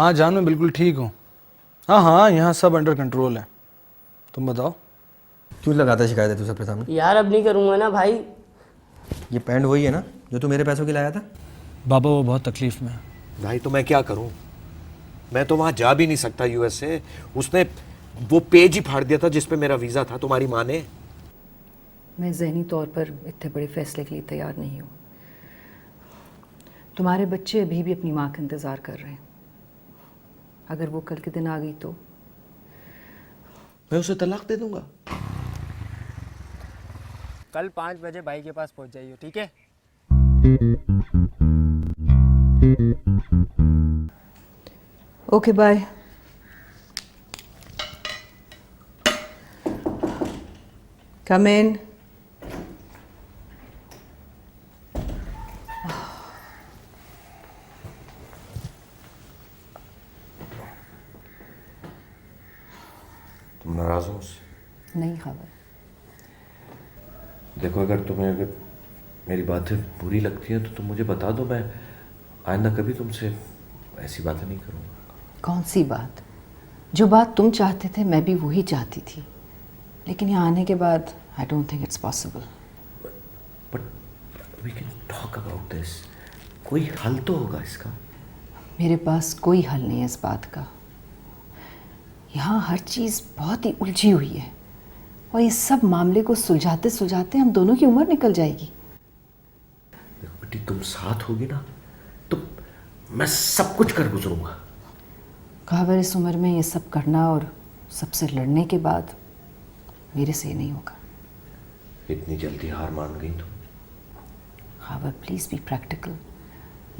हाँ जान, मैं बिल्कुल ठीक हूँ। हाँ हाँ, यहाँ सब अंडर कंट्रोल है। तुम बताओ। क्यों लगाता शिकायत है तू सबके सामने? यार अब नहीं करूँगा ना भाई। ये पैंट वही है ना जो तू मेरे पैसों की लाया था? बाबा वो बहुत तकलीफ में है। भाई तो मैं क्या करूं? मैं तो वहां जा भी नहीं सकता यूएस से। उसने वो पेज ही फाड़ दिया था जिस पे मेरा वीजा था, तुम्हारी माँ ने। मैं ज़हनी तौर पर इतने बड़े फैसले के लिए तैयार नहीं हूँ। तुम्हारे बच्चे अभी भी अपनी माँ का इंतज़ार कर रहे हैं। अगर वो कल के दिन आ गई तो मैं उसे तलाक दे दूंगा। कल 5 बजे भाई के पास पहुंच जाइए, ठीक है? Okay bye. Come in. तुम नाराज हो मुझसे? नहीं खबर। देखो, अगर मेरी बातें बुरी लगती हैं तो तुम मुझे बता दो। मैं आइंदा कभी तुमसे ऐसी बातें नहीं करूँगा। कौन सी बात? जो बात तुम चाहते थे मैं भी वही चाहती थी, लेकिन यहाँ आने के बाद I don't think it's possible. But we can talk about this. कोई हल तो होगा इसका। मेरे पास कोई हल नहीं है इस बात का। यहाँ हर चीज़ बहुत ही उलझी हुई है और इस सब मामले को सुलझाते सुलझाते हम दोनों की उम्र निकल जाएगी। बेटी, तुम साथ होगी ना तो मैं सब कुछ कर गुजरूंगा। खबर इस उम्र में ये सब करना और सबसे लड़ने के बाद मेरे से नहीं होगा। इतनी जल्दी हार मान गई तुम? खबर प्लीज़ बी प्रैक्टिकल।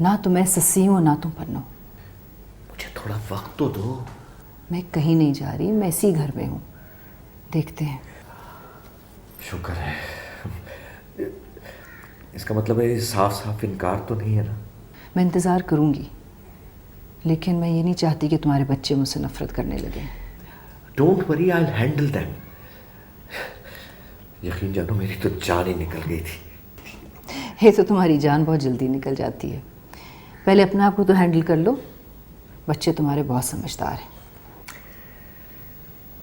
ना तो मैं सस्सी हूँ ना तुम पन्नो। मुझे थोड़ा वक्त तो दो। मैं कहीं नहीं जा रही, मैं इसी घर में हूँ। देखते हैं। शुक्र है। इसका मतलब है साफ साफ इनकार तो नहीं है ना? मैं इंतज़ार करूँगी, लेकिन मैं ये नहीं चाहती कि तुम्हारे बच्चे मुझसे नफरत करने लगे। Don't worry, I will handle them. यकीन जानो, मेरी तो जान ही निकल गई थी। ये तो तुम्हारी जान बहुत जल्दी निकल जाती है। पहले अपने आप को तो हैंडल कर लो। बच्चे तुम्हारे बहुत समझदार हैं।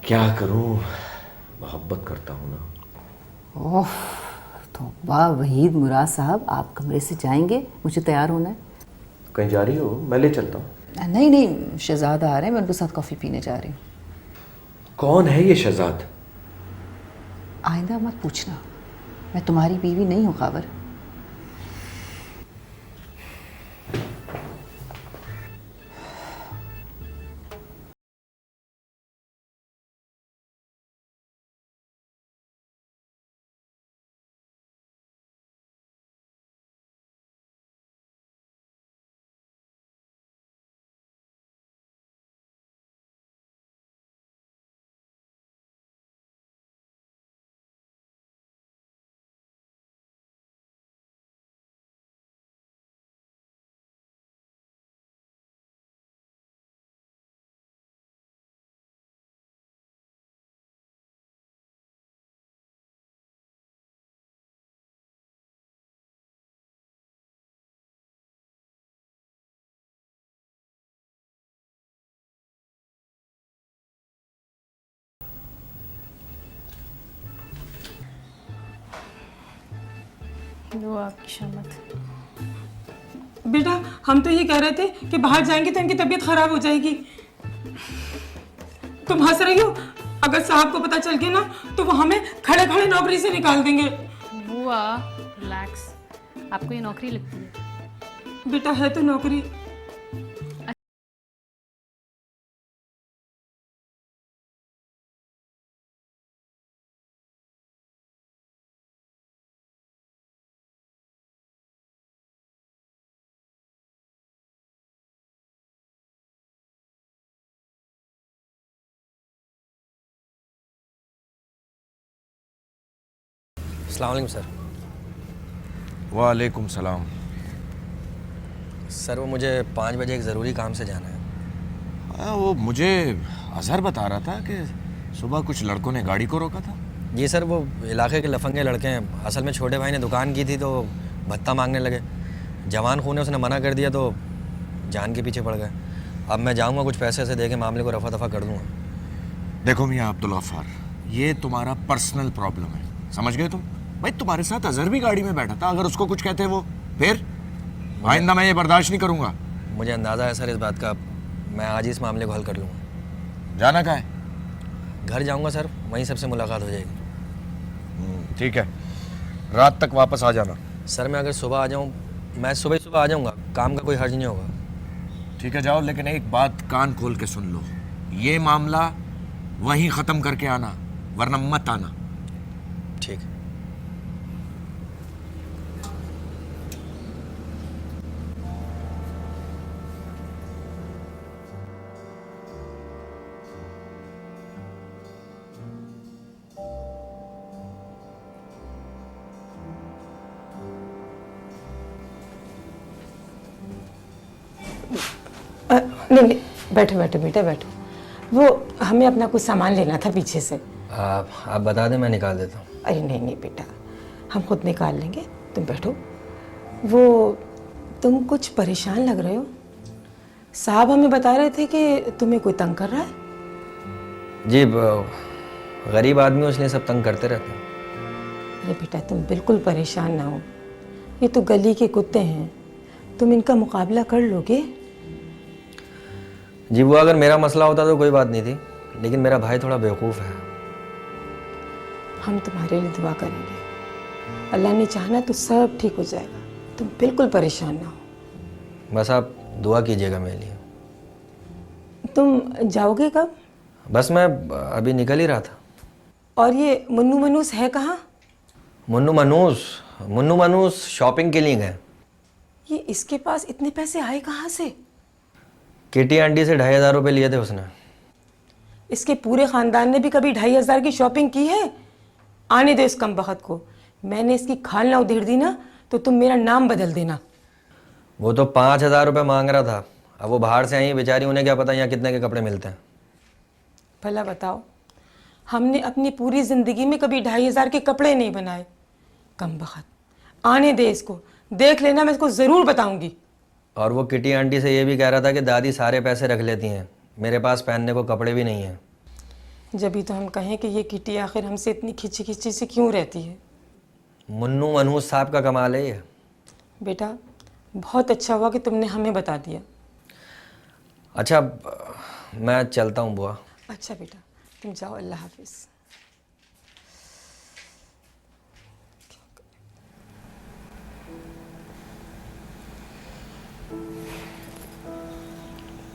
क्या करूं, मोहब्बत करता हूं ना। ओह तो वाह वहीद मुराद साहब, आप कमरे से जाएंगे, मुझे तैयार होना है। कहीं जा रही हो? मैं ले चलता हूँ। नहीं नहीं, शहजादा आ रहे हैं, मैं उनके साथ कॉफ़ी पीने जा रही हूँ। कौन है ये शहजाद? आइंदा मत पूछना, मैं तुम्हारी बीवी नहीं हूँ खबर। लो आपकी शमत। बेटा, हम तो ये कह रहे थे कि बाहर जाएंगे तो इनकी तबीयत खराब हो जाएगी। तुम हंस रही हो? अगर साहब को पता चल गया ना तो वो हमें खड़े खड़े नौकरी से निकाल देंगे। बुआ रिलैक्स, आपको ये नौकरी लगती है? बेटा है तो नौकरी। अस्सलाम वालेकुम सर। वालेकुम सलाम। सर वो मुझे 5 बजे एक ज़रूरी काम से जाना है। हाँ, वो मुझे अजहर बता रहा था कि सुबह कुछ लड़कों ने गाड़ी को रोका था। जी सर, वो इलाके के लफंगे लड़के हैं। असल में छोटे भाई ने दुकान की थी तो भत्ता मांगने लगे। जवान खून है, उसने मना कर दिया तो जान के पीछे पड़ गए। अब मैं जाऊंगा, कुछ पैसे से दे के मामले को रफा दफा कर दूंगा। देखो मियाँ अब्दुल गफ्फार, ये तुम्हारा पर्सनल प्रॉब्लम है, समझ गए तुम? भाई तुम्हारे साथ अजहर भी गाड़ी में बैठा था, अगर उसको कुछ कहते वो फिर आइंदा मैं ये बर्दाश्त नहीं करूंगा। मुझे अंदाज़ा है सर इस बात का, मैं आज ही इस मामले को हल कर लूँगा। जाना कहाँ है? घर जाऊंगा सर, वहीं सबसे मुलाकात हो जाएगी। ठीक है, रात तक वापस आ जाना। सर मैं अगर सुबह आ जाऊँ, मैं सुबह आ जाऊँगा, काम का कोई हर्ज नहीं होगा। ठीक है जाओ, लेकिन एक बात कान खोल के सुन लो, ये मामला वहीं ख़त्म करके आना, वरना मत आना। ठीक है। नहीं नहीं, बैठो बैठो बेटा बैठो। वो हमें अपना कुछ सामान लेना था पीछे से। आप बता दें, मैं निकाल देता हूँ। अरे नहीं नहीं बेटा, हम खुद निकाल लेंगे, तुम बैठो। वो तुम कुछ परेशान लग रहे हो। साहब हमें बता रहे थे कि तुम्हें कोई तंग कर रहा है। जी, गरीब आदमी हो इसलिए सब तंग करते रहते हैं। अरे बेटा तुम बिल्कुल परेशान ना हो, ये तो गली के कुत्ते हैं, तुम इनका मुकाबला कर लोगे। जी वो अगर मेरा मसला होता तो कोई बात नहीं थी, लेकिन मेरा भाई थोड़ा बेवकूफ़ है। हम तुम्हारे लिए दुआ करेंगे, अल्लाह ने चाहना तो सब ठीक हो जाएगा, तुम बिल्कुल परेशान ना हो। बस आप दुआ कीजिएगा मेरे लिए। तुम जाओगे कब? बस मैं अभी निकल ही रहा था। और ये मुन्नू मनूस है कहाँ? मुन्नू मनूस शॉपिंग के लिए गए। ये इसके पास इतने पैसे आए कहाँ से? किटी आंटी से 2,500 रुपये लिए थे उसने। इसके पूरे खानदान ने भी कभी 2,500 की शॉपिंग की है? आने दो इस कमबख्त को, मैंने इसकी खाल ना उधेड़ दी ना तो तुम मेरा नाम बदल देना। वो तो 5,000 रुपये मांग रहा था, अब वो बाहर से आई बेचारी, उन्हें क्या पता यहाँ कितने के कपड़े मिलते हैं। भला बताओ, हमने अपनी पूरी ज़िंदगी में कभी 2,500 के कपड़े नहीं बनाए। कमबख्त, आने दे इसको, देख लेना मैं इसको ज़रूर बताऊंगी। और वो किटी आंटी से ये भी कह रहा था कि दादी सारे पैसे रख लेती हैं, मेरे पास पहनने को कपड़े भी नहीं हैं। जब भी तो हम कहें कि ये किटी आखिर हमसे इतनी खिंची खिंची से क्यों रहती है? मुन्नू मनहूस साहब का कमाल है ये। बेटा बहुत अच्छा हुआ कि तुमने हमें बता दिया। अच्छा मैं चलता हूँ बुआ। अच्छा बेटा तुम जाओ, अल्लाह हाफिज़।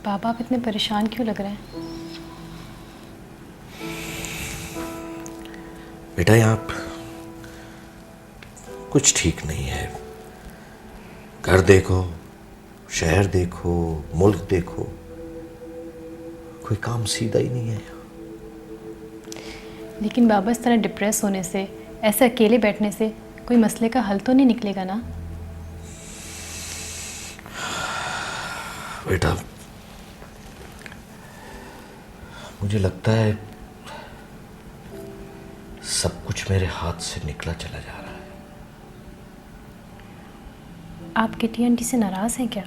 पापा आप इतने परेशान क्यों लग रहे हैं? बेटा यहाँ कुछ ठीक नहीं है। घर देखो, शहर देखो, मुल्क देखो, कोई काम सीधा ही नहीं है। लेकिन बाबा इस तरह डिप्रेस होने से, ऐसे अकेले बैठने से कोई मसले का हल तो नहीं निकलेगा ना? बेटा मुझे लगता है सब कुछ मेरे हाथ से निकला चला जा रहा है। आप किटी आंटी से नाराज़ हैं क्या?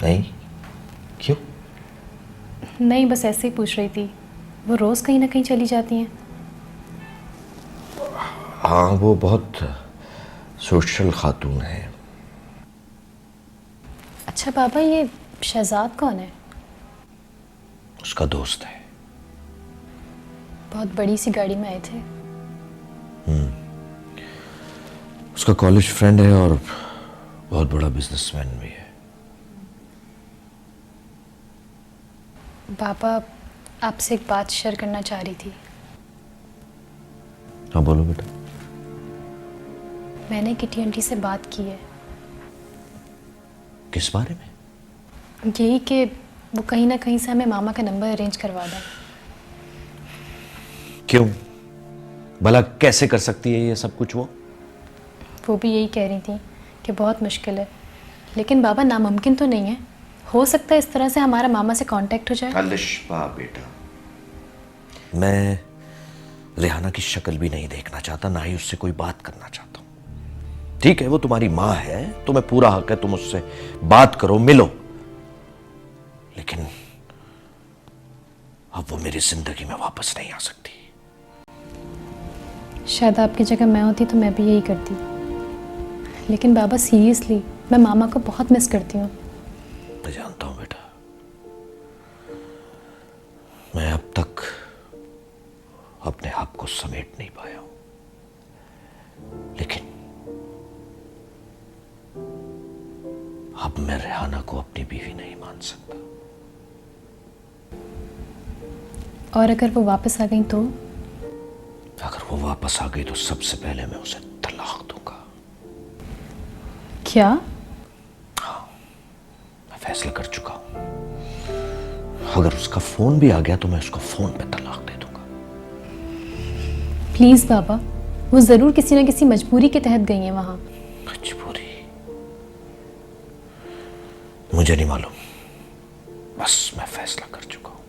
नहीं, क्यों? नहीं, बस ऐसे ही पूछ रही थी। वो रोज़ कहीं ना कहीं चली जाती हैं। हाँ वो बहुत सोशल खातून है। अच्छा बाबा, ये शहजाद कौन है? उसका दोस्त है। बहुत बड़ी सी गाड़ी में आए थे। उसका कॉलेज फ्रेंड है और बहुत बड़ा बिजनेसमैन भी है। बाबा आपसे एक बात शेयर करना चाह रही थी। हाँ बोलो बेटा। मैंने किटी आंटी से बात की है। किस बारे में? यही कि वो कहीं ना कहीं से हमें मामा का नंबर अरेंज करवा दें। क्यों? भला कैसे कर सकती है ये सब कुछ? वो भी यही कह रही थी कि बहुत मुश्किल है, लेकिन बाबा नामुमकिन तो नहीं है। हो सकता है इस तरह से हमारा मामा से कांटेक्ट हो जाए। अलिशबा बेटा, मैं रेहाना की शक्ल भी नहीं देखना चाहता, ना ही उससे कोई बात करना चाहता हूँ। ठीक है वो तुम्हारी माँ है, तुम्हें पूरा हक है, तुम उससे बात करो, मिलो, अब वो मेरी जिंदगी में वापस नहीं आ सकती। शायद आपकी जगह मैं होती तो मैं भी यही करती। लेकिन बाबा सीरियसली मैं मामा को बहुत मिस करती हूँ। मैं जानता हूं बेटा, मैं अब तक अपने आप को समेट नहीं पाया हूं, लेकिन अब मैं रेहाना को अपनी बीवी नहीं मान सकता। और अगर वो वापस आ गई तो? अगर वो वापस आ गई तो सबसे पहले मैं उसे तलाक दूंगा। क्या? मैं फैसला कर चुका हूं, अगर उसका फोन भी आ गया तो मैं उसको फोन पे तलाक दे दूंगा। प्लीज़ बाबा, वो ज़रूर किसी ना किसी मजबूरी के तहत गई हैं वहाँ। मजबूरी? मुझे नहीं मालूम, बस मैं फैसला कर चुका हूं।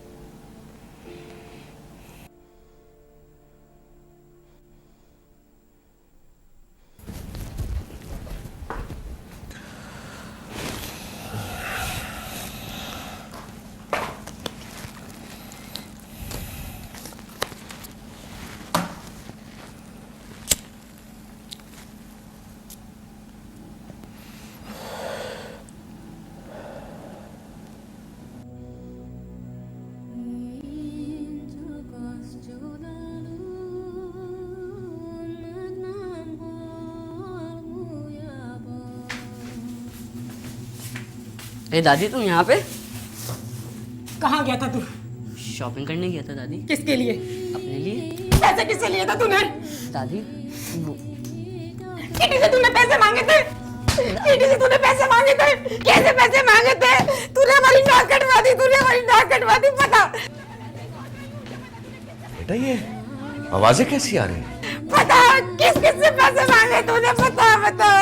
ए दादी तू यहाँ पे कहाँ गया था तू? शॉपिंग करने गया था दादी। किसके लिए? अपने लिए। पैसे किससे लिए था तूने? दादी वो- किसी से तूने पैसे मांगे थे? किसी से तूने पैसे मांगे थे? कैसे पैसे मांगे थे? तूने हमारी नाक कटवा दी, तूने हमारी नाक कटवा दी, पता? बेटा ये आवाजें कैसी आ रही हैं? पता किस किस से पैसे मांगे तूने? पता बता।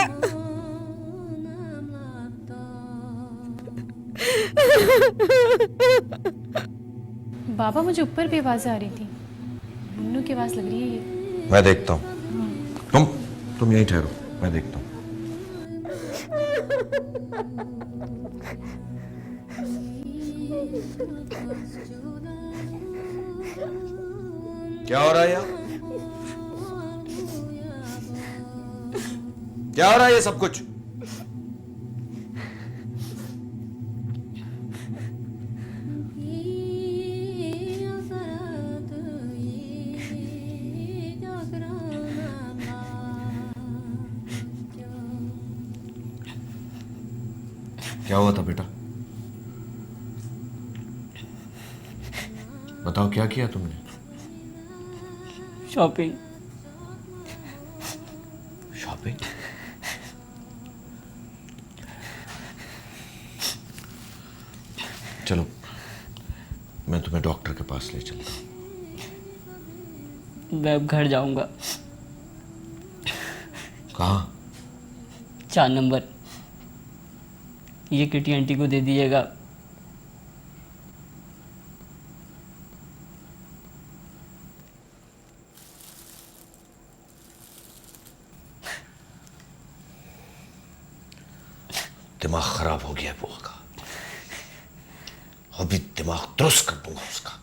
बाबा मुझे ऊपर भी आवाज़ें आ रही थी। मुन्नू की आवाज़ लग रही है ये। मैं देखता हूं, तुम यहीं ठहरो, मैं देखता हूं। क्या हो रहा है यहाँ? क्या हो रहा है ये सब कुछ? क्या हुआ था बेटा? बताओ क्या किया तुमने? शॉपिंग। शॉपिंग? चलो मैं तुम्हें डॉक्टर के पास ले चलता हूं। मैं अब घर जाऊंगा। कहाँ? 4 नंबर। ये किटी आंटी को दे दीजिएगा। दिमाग खराब हो गया है बुआ का, अभी दिमाग दुरुस्त कर दूंगा उसका।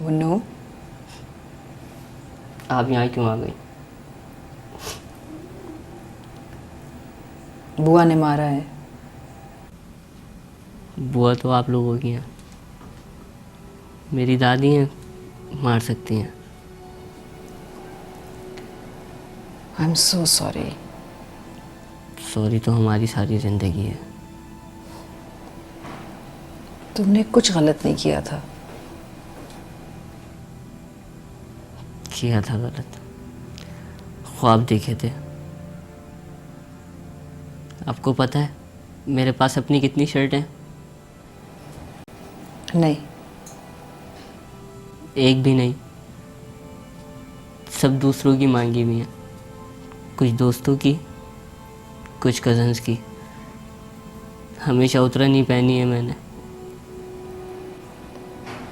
मुन्नू, आप यहाँ क्यों आ गई? बुआ ने मारा है। बुआ तो आप लोगों की हैं, मेरी दादी हैं, मार सकती हैं। I am so sorry. Sorry तो हमारी सारी ज़िंदगी है। तुमने कुछ गलत नहीं किया था। किया था गलत, ख्वाब देखे थे। आपको पता है मेरे पास अपनी कितनी शर्ट हैं? नहीं। एक भी नहीं, सब दूसरों की मांगी हुई हैं। कुछ दोस्तों की, कुछ कज़न्स की। हमेशा उतरा नहीं पहनी है मैंने।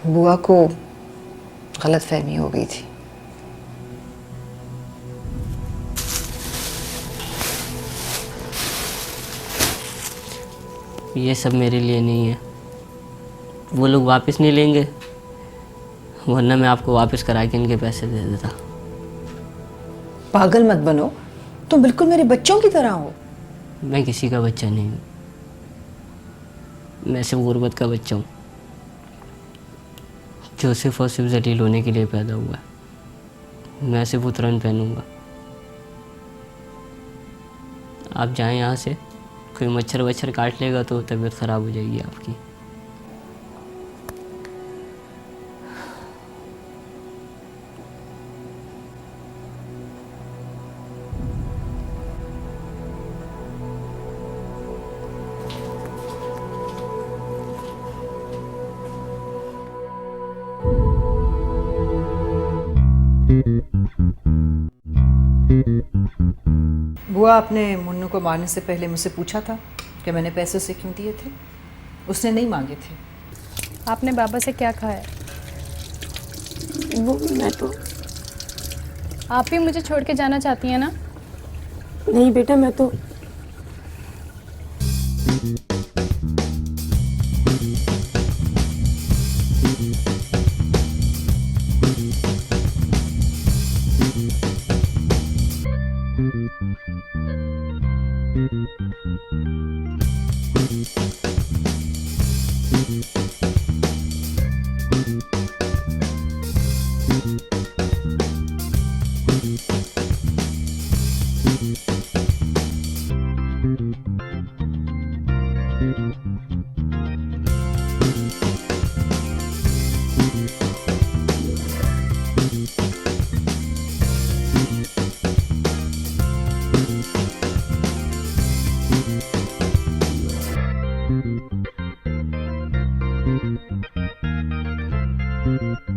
बुआ को गलत फहमी हो गई थी। ये सब मेरे लिए नहीं है। वो लोग वापस नहीं लेंगे, वरना मैं आपको वापस करा के इनके पैसे दे देता। पागल मत बनो, तुम बिल्कुल मेरे बच्चों की तरह हो। मैं किसी का बच्चा नहीं हूँ, मैं सिर्फ गुर्बत का बच्चा हूँ जो सिर्फ और सिर्फ जलील होने के लिए पैदा हुआ है। मैं सिर्फ उतरन पहनूंगा। आप जाएं यहाँ से, कोई मच्छर वच्छर काट लेगा तो तबीयत ख़राब हो जाएगी आपकी। बुआ, आपने मुन्नू को मारने से पहले मुझसे पूछा था कि मैंने पैसे उसे क्यों दिए थे? उसने नहीं मांगे थे। आपने बाबा से क्या कहा है? वो मैं तो आप भी मुझे छोड़ के जाना चाहती हैं ना? नहीं बेटा, मैं तो Thank you.